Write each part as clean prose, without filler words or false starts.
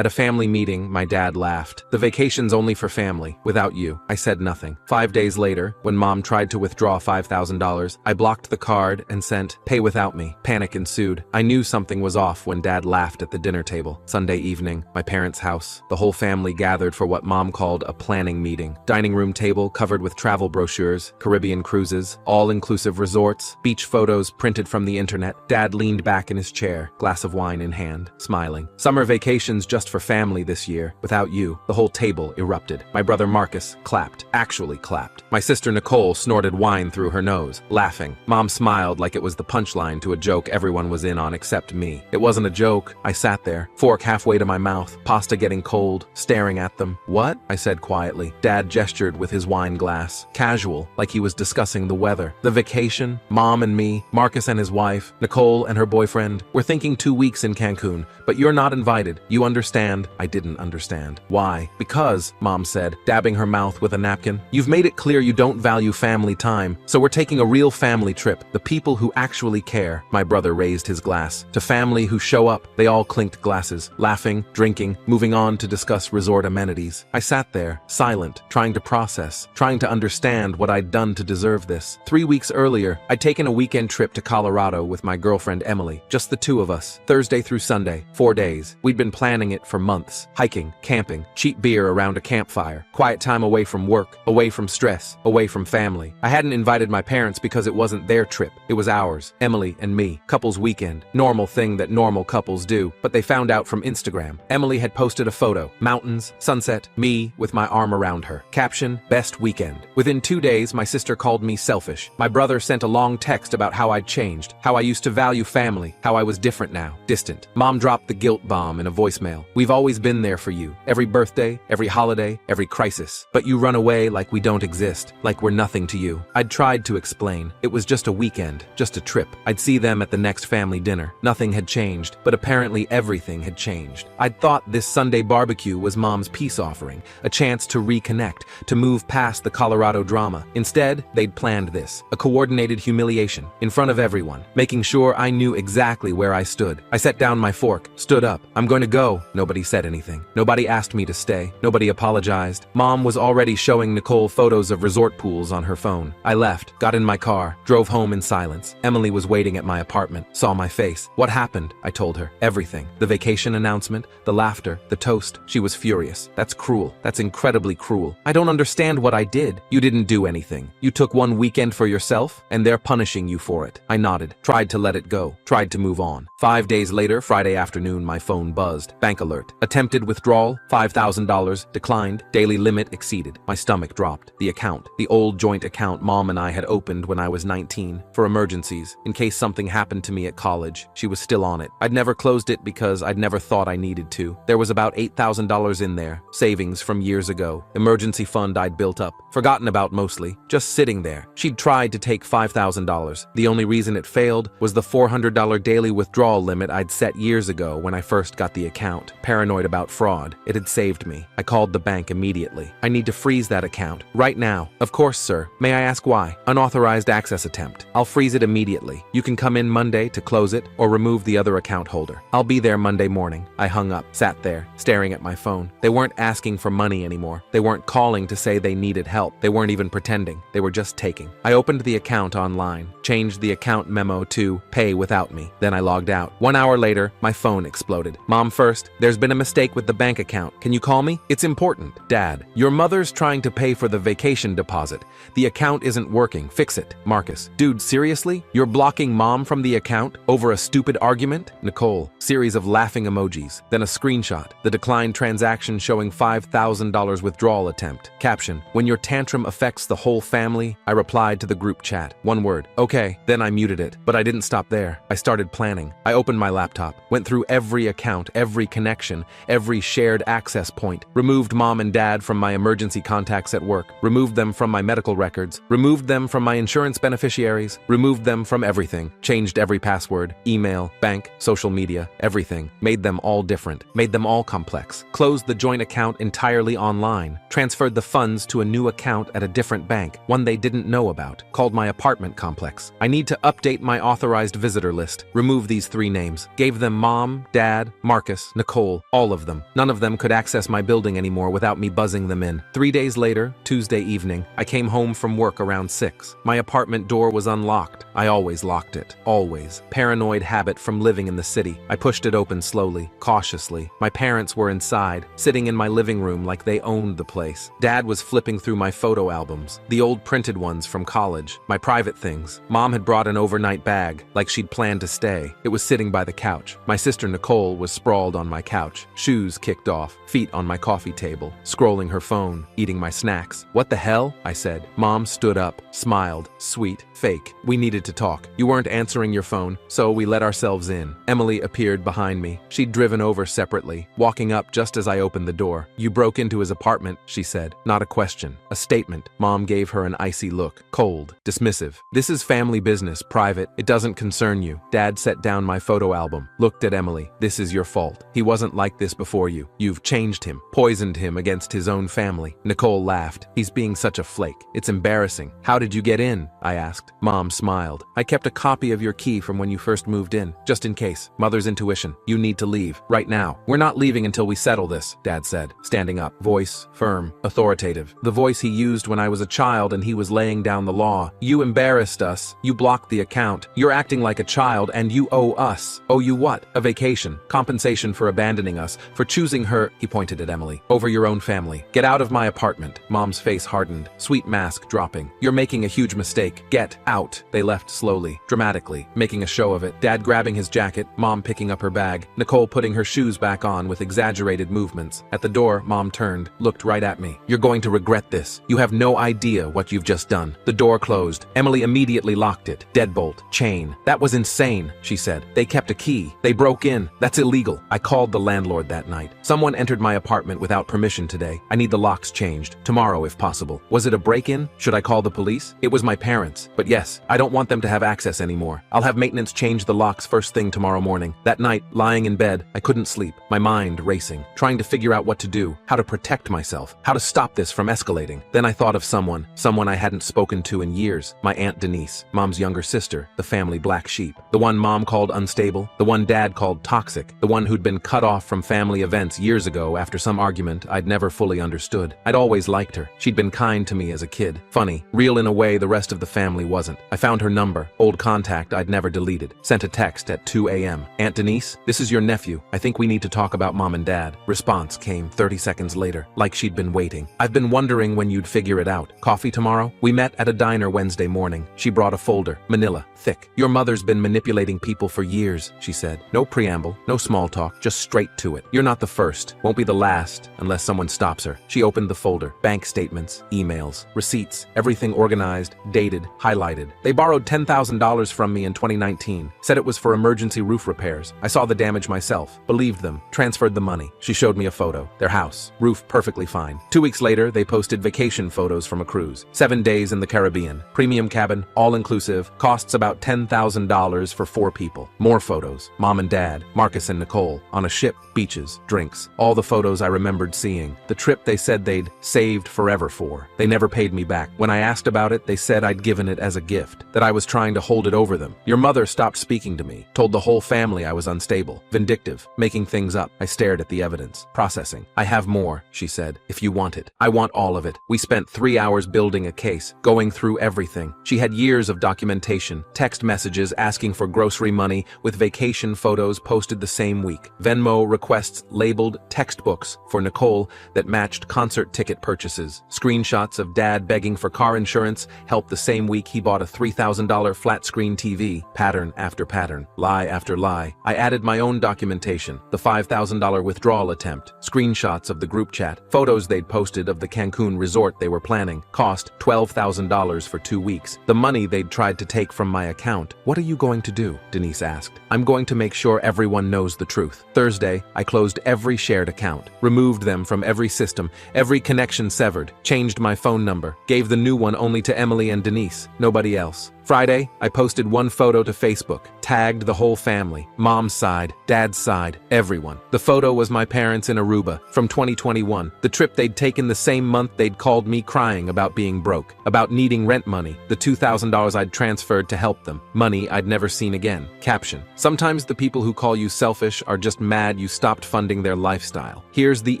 At a family meeting, my dad laughed. The vacation's only for family, without you. I said nothing. 5 days later, when mom tried to withdraw $5,000, I blocked the card and sent, "Pay without me." Panic ensued. I knew something was off when dad laughed at the dinner table. Sunday evening, my parents' house. The whole family gathered for what mom called a planning meeting. Dining room table covered with travel brochures, Caribbean cruises, all-inclusive resorts, beach photos printed from the internet. Dad leaned back in his chair, glass of wine in hand, smiling. Summer vacations just for family this year. Without you. The whole table erupted. My brother Marcus clapped. Actually clapped. My sister Nicole snorted wine through her nose, laughing. Mom smiled like it was the punchline to a joke everyone was in on except me. It wasn't a joke. I sat there, fork halfway to my mouth, pasta getting cold, staring at them. "What?" I said quietly. Dad gestured with his wine glass. Casual, like he was discussing the weather. The vacation, mom and me, Marcus and his wife, Nicole and her boyfriend. We're thinking 2 weeks in Cancun, but you're not invited. You understand? I didn't understand. Why? Because, mom said, dabbing her mouth with a napkin, you've made it clear you don't value family time, so we're taking a real family trip. The people who actually care. My brother raised his glass. To family who show up. They all clinked glasses, laughing, drinking, moving on to discuss resort amenities. I sat there, silent, trying to process, trying to understand what I'd done to deserve this. 3 weeks earlier, I'd taken a weekend trip to Colorado with my girlfriend Emily, just the two of us, Thursday through Sunday, 4 days. We'd been planning it for months. Hiking, camping, cheap beer around a campfire, quiet time away from work, away from stress, away from family. I hadn't invited my parents because it wasn't their trip. It was ours, Emily and me. Couples weekend. Normal thing that normal couples do, but they found out from Instagram. Emily had posted a photo. Mountains, sunset, me with my arm around her. Caption, best weekend. Within 2 days, my sister called me selfish. My brother sent a long text about how I'd changed, how I used to value family, how I was different now, distant. Mom dropped the guilt bomb in a voicemail. We've always been there for you. Every birthday, every holiday, every crisis. But you run away like we don't exist, like we're nothing to you. I'd tried to explain. It was just a weekend, just a trip. I'd see them at the next family dinner. Nothing had changed, but apparently everything had changed. I'd thought this Sunday barbecue was mom's peace offering, a chance to reconnect, to move past the Colorado drama. Instead, they'd planned this, a coordinated humiliation, in front of everyone, making sure I knew exactly where I stood. I set down my fork, stood up. I'm going to go. Nobody said anything. Nobody asked me to stay. Nobody apologized. Mom was already showing Nicole photos of resort pools on her phone. I left, got in my car, drove home in silence. Emily was waiting at my apartment, saw my face. What happened? I told her. Everything. The vacation announcement, the laughter, the toast. She was furious. That's cruel. That's incredibly cruel. I don't understand what I did. You didn't do anything. You took one weekend for yourself, and they're punishing you for it. I nodded, tried to let it go, tried to move on. 5 days later, Friday afternoon, my phone buzzed. Bank alert. Attempted withdrawal, $5,000, declined, daily limit exceeded. My stomach dropped. The account, the old joint account Mom and I had opened when I was 19, for emergencies, in case something happened to me at college. She was still on it. I'd never closed it because I'd never thought I needed to. There was about $8,000 in there, savings from years ago, emergency fund I'd built up, forgotten about mostly, just sitting there. She'd tried to take $5,000. The only reason it failed was the $400 daily withdrawal limit I'd set years ago when I first got the account. Paranoid about fraud. It had saved me. I called the bank immediately. I need to freeze that account. Right now. Of course, sir. May I ask why? Unauthorized access attempt. I'll freeze it immediately. You can come in Monday to close it or remove the other account holder. I'll be there Monday morning. I hung up, sat there, staring at my phone. They weren't asking for money anymore. They weren't calling to say they needed help. They weren't even pretending. They were just taking. I opened the account online, changed the account memo to pay without me. Then I logged out. 1 hour later, my phone exploded. Mom first, there's been a mistake with the bank account. Can you call me? It's important. Dad, your mother's trying to pay for the vacation deposit. The account isn't working. Fix it. Marcus, dude, seriously? You're blocking Mom from the account over a stupid argument? Nicole, series of laughing emojis. Then a screenshot. The declined transaction showing $5,000 withdrawal attempt. Caption, when your tantrum affects the whole family, I replied to the group chat. One word. Okay. Then I muted it. But I didn't stop there. I started planning. I opened my laptop, went through every account, every connection, every shared access point, removed Mom and Dad from my emergency contacts at work, removed them from my medical records, removed them from my insurance beneficiaries, removed them from everything, changed every password, email, bank, social media, everything, made them all different, made them all complex, closed the joint account entirely online, transferred the funds to a new account at a different bank, one they didn't know about, called my apartment complex. I need to update my authorized visitor list, remove these 3 names, gave them Mom, Dad, Marcus, Nicole, Nicole, all of them. None of them could access my building anymore without me buzzing them in. 3 days later, Tuesday evening, I came home from work around 6. My apartment door was unlocked. I always locked it. Always. Paranoid habit from living in the city. I pushed it open slowly, cautiously. My parents were inside, sitting in my living room like they owned the place. Dad was flipping through my photo albums, the old printed ones from college, my private things. Mom had brought an overnight bag, like she'd planned to stay. It was sitting by the couch. My sister Nicole was sprawled on my couch, shoes kicked off, feet on my coffee table, scrolling her phone, eating my snacks. "What the hell?" I said. Mom stood up, smiled, sweet, fake. "We needed to talk. You weren't answering your phone, so we let ourselves in." Emily appeared behind me. She'd driven over separately, walking up just as I opened the door. "You broke into his apartment," she said. Not a question, a statement. Mom gave her an icy look, cold, dismissive. "This is family business, private. It doesn't concern you." Dad set down my photo album, looked at Emily. "This is your fault. He wasn't like this before you. You've changed him, poisoned him against his own family." Nicole laughed. "He's being such a flake. It's embarrassing." "How did you get in?" I asked. Mom smiled. "I kept a copy of your key from when you first moved in, just in case. Mother's intuition. You need to leave. Right now. We're not leaving until we settle this," Dad said, standing up. Voice, firm, authoritative. The voice he used when I was a child and he was laying down the law. "You embarrassed us. You blocked the account. You're acting like a child and you owe us." "Owe you what?" "A vacation. Compensation for abandoning us, for choosing her," he pointed at Emily, "over your own family. Get out of my apartment." Mom's face hardened, sweet mask dropping. "You're making a huge mistake. Get out." They left slowly, dramatically, making a show of it. Dad grabbing his jacket, Mom picking up her bag, Nicole putting her shoes back on with exaggerated movements. At the door, Mom turned, looked right at me. "You're going to regret this. You have no idea what you've just done." The door closed. Emily immediately locked it. Deadbolt, chain. "That was insane," she said. "They kept a key. They broke in. That's illegal." I called the landlord that night. "Someone entered my apartment without permission today. I need the locks changed. Tomorrow if possible." "Was it a break-in? Should I call the police?" "It was my parents. But yes, I don't want them to have access anymore. I'll have maintenance change the locks first thing tomorrow morning." That night, lying in bed, I couldn't sleep, my mind racing, trying to figure out what to do, how to protect myself, how to stop this from escalating. Then I thought of someone I hadn't spoken to in years, my Aunt Denise, Mom's younger sister, the family black sheep. The one Mom called unstable, the one Dad called toxic, the one who'd been cut off from family events years ago after some argument I'd never fully understood. I'd always liked her. She'd been kind to me as a kid. Funny, real in a way the rest of the family wasn't. I found her number, old contact I'd never deleted. Sent a text at 2 a.m. "Aunt Denise, this is your nephew. I think we need to talk about Mom and Dad." Response came 30 seconds later, like she'd been waiting. "I've been wondering when you'd figure it out. Coffee tomorrow?" We met at a diner Wednesday morning. She brought a folder, manila, thick. "Your mother's been manipulating people for years," she said. No preamble, no small talk, just straight to it. "You're not the first, won't be the last, unless someone stops her." She opened the folder. Bank statements, emails, receipts, everything organized, dated, highlighted. "They borrowed $10,000 from me in 2019. Said it was for emergency roof repairs. I saw the damage myself. Believed them. Transferred the money." She showed me a photo. Their house. Roof perfectly fine. 2 weeks later, they posted vacation photos from a cruise. 7 days in the Caribbean. Premium cabin, all-inclusive. Costs about $10,000 for 4 people. More photos. Mom and Dad, Marcus and Nicole, on a ship, beaches, drinks. All the photos I remembered seeing. The trip they said they'd saved forever for. They never paid me back. When I asked about it, they said I'd given it as a gift. That I was trying to hold it over them. "Your mother stopped speaking to me. Told the whole family I was unstable. Vindictive. Making things up." I stared at the evidence. Processing. "I have more," she said. "If you want it. I want all of it." We spent 3 hours building a case, going through everything. She had years of documentation, text messages asking for grocery money with vacation photos posted the same week. Venmo requests labeled textbooks for Nicole that matched concert ticket purchases. Screenshots of Dad begging for car insurance helped the same week he bought a $3,000 flat screen TV. Pattern after pattern, lie after lie. I added my own documentation, the $5,000 withdrawal attempt, screenshots of the group chat, photos they'd posted of the Cancun resort they were planning, cost $12,000 for 2 weeks. The money they'd tried to take from my account. "What are you going to do?" Denise asked. "I'm going to make sure everyone knows the truth." Thursday, I closed every shared account, removed them from every system, every connection severed, changed my phone number, gave the new one only to Emily and Denise, nobody else. Friday, I posted one photo to Facebook, tagged the whole family, mom's side, dad's side, everyone. The photo was my parents in Aruba from 2021, the trip they'd taken the same month they'd called me crying about being broke, about needing rent money, the $2,000 I'd transferred to help them, money I'd never seen again. Caption: sometimes the people who call you selfish are just mad you stopped funding their lifestyle. Here's the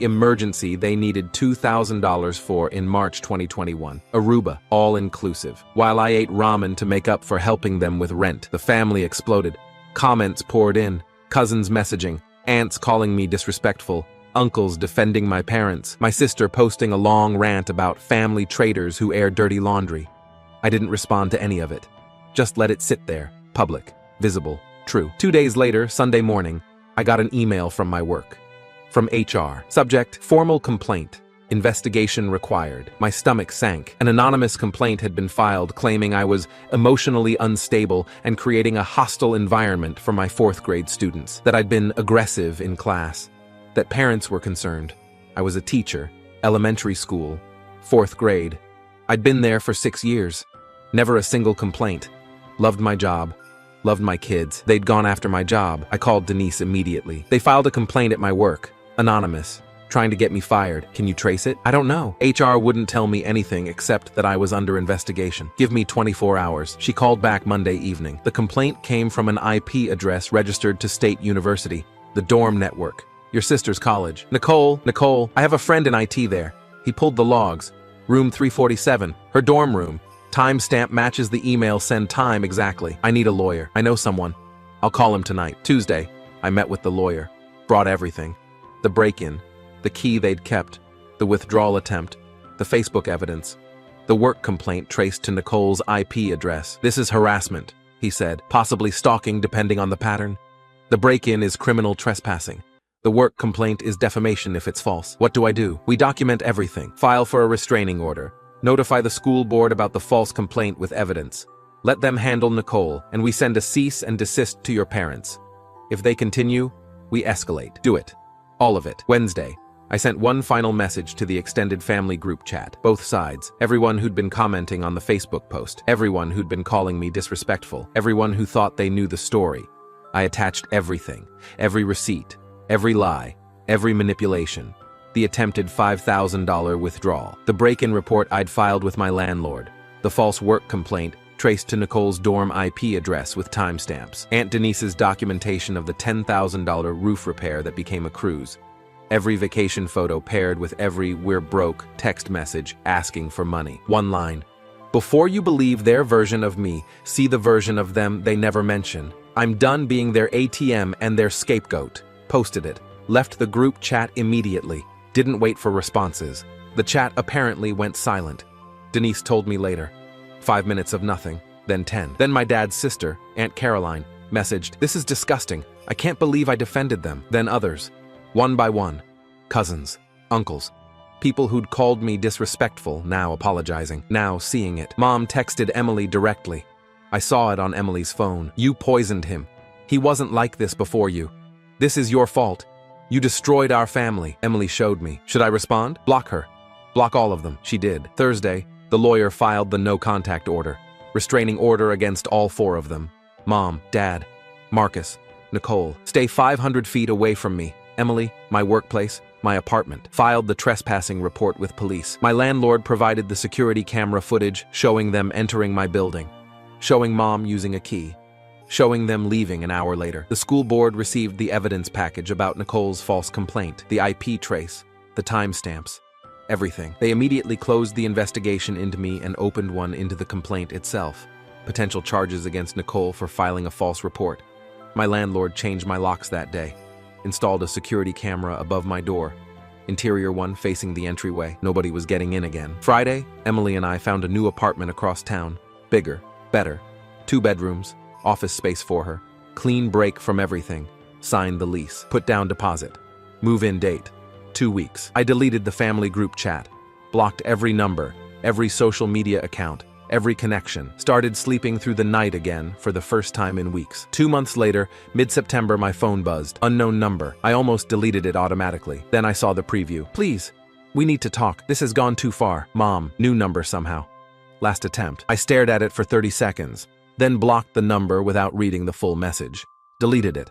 emergency they needed $2,000 for in March 2021. Aruba, all inclusive. While I ate ramen to make up for helping them with rent, the family exploded. Comments poured in, cousins messaging, aunts calling me disrespectful, uncles defending my parents, my sister posting a long rant about family traitors who air dirty laundry. I didn't respond to any of it. Just let it sit there, public, visible, true. 2 days later, Sunday morning, I got an email from my work. From HR. Subject: formal complaint. Investigation required. My stomach sank. An anonymous complaint had been filed claiming I was emotionally unstable and creating a hostile environment for my 4th grade students, that I'd been aggressive in class, that parents were concerned. I was a teacher, elementary school, 4th grade. I'd been there for 6 years. Never a single complaint. Loved my job. Loved my kids. They'd gone after my job. I called Denise immediately. They filed a complaint at my work. Anonymous. Trying to get me fired. Can you trace it? I don't know. HR wouldn't tell me anything except that I was under investigation. Give me 24 hours. She called back Monday evening. The complaint came from an IP address registered to State University, the dorm network, your sister's college. Nicole, I have a friend in IT there. He pulled the logs. Room 347, her dorm room. Timestamp matches the email send time exactly. I need a lawyer. I know someone. I'll call him tonight. Tuesday, I met with the lawyer. Brought everything. The break-in. The key they'd kept, the withdrawal attempt, the Facebook evidence, the work complaint traced to Nicole's IP address. This is harassment, he said, possibly stalking depending on the pattern. The break-in is criminal trespassing. The work complaint is defamation if it's false. What do I do? We document everything. File for a restraining order. Notify the school board about the false complaint with evidence. Let them handle Nicole, and we send a cease and desist to your parents. If they continue, we escalate. Do it. All of it. Wednesday. I sent one final message to the extended family group chat. Both sides. Everyone who'd been commenting on the Facebook post. Everyone who'd been calling me disrespectful. Everyone who thought they knew the story. I attached everything. Every receipt. Every lie. Every manipulation. The attempted $5,000 withdrawal. The break-in report I'd filed with my landlord. The false work complaint traced to Nicole's dorm IP address with timestamps. Aunt Denise's documentation of the $10,000 roof repair that became a cruise. Every vacation photo paired with every "we're broke" text message asking for money. One line: before you believe their version of me, see the version of them they never mention. I'm done being their ATM and their scapegoat. Posted it. Left the group chat immediately. Didn't wait for responses. The chat apparently went silent. Denise told me later. 5 minutes of nothing, then 10. Then my dad's sister, Aunt Caroline, messaged, "This is disgusting. I can't believe I defended them." Then others. One by one. Cousins, uncles, people who'd called me disrespectful, now apologizing, now seeing it. Mom texted Emily directly. I saw it on Emily's phone. "You poisoned him. He wasn't like this before you. This is your fault. You destroyed our family." Emily showed me. Should I respond? Block her. Block all of them. She did. Thursday, the lawyer filed the no contact order. Restraining order against all 4 of them. Mom, Dad, Marcus, Nicole. Stay 500 feet away from me. Emily, my workplace, my apartment. Filed the trespassing report with police. My landlord provided the security camera footage showing them entering my building. Showing Mom using a key. Showing them leaving an hour later. The school board received the evidence package about Nicole's false complaint, the IP trace, the timestamps, everything. They immediately closed the investigation into me and opened one into the complaint itself. Potential charges against Nicole for filing a false report. My landlord changed my locks that day. Installed a security camera above my door. Interior one facing the entryway. Nobody was getting in again. Friday, Emily and I found a new apartment across town. Bigger, better. 2 bedrooms. Office space for her. Clean break from everything. Signed the lease. Put down deposit. Move-in date. 2 weeks. I deleted the family group chat. Blocked every number, every social media account, every connection. Started sleeping through the night again for the first time in weeks. 2 months later, mid-September, my phone buzzed. Unknown number. I almost deleted it automatically. Then I saw the preview. "Please, we need to talk. This has gone too far. Mom." New number somehow. Last attempt. I stared at it for 30 seconds. then blocked the number without reading the full message, deleted it,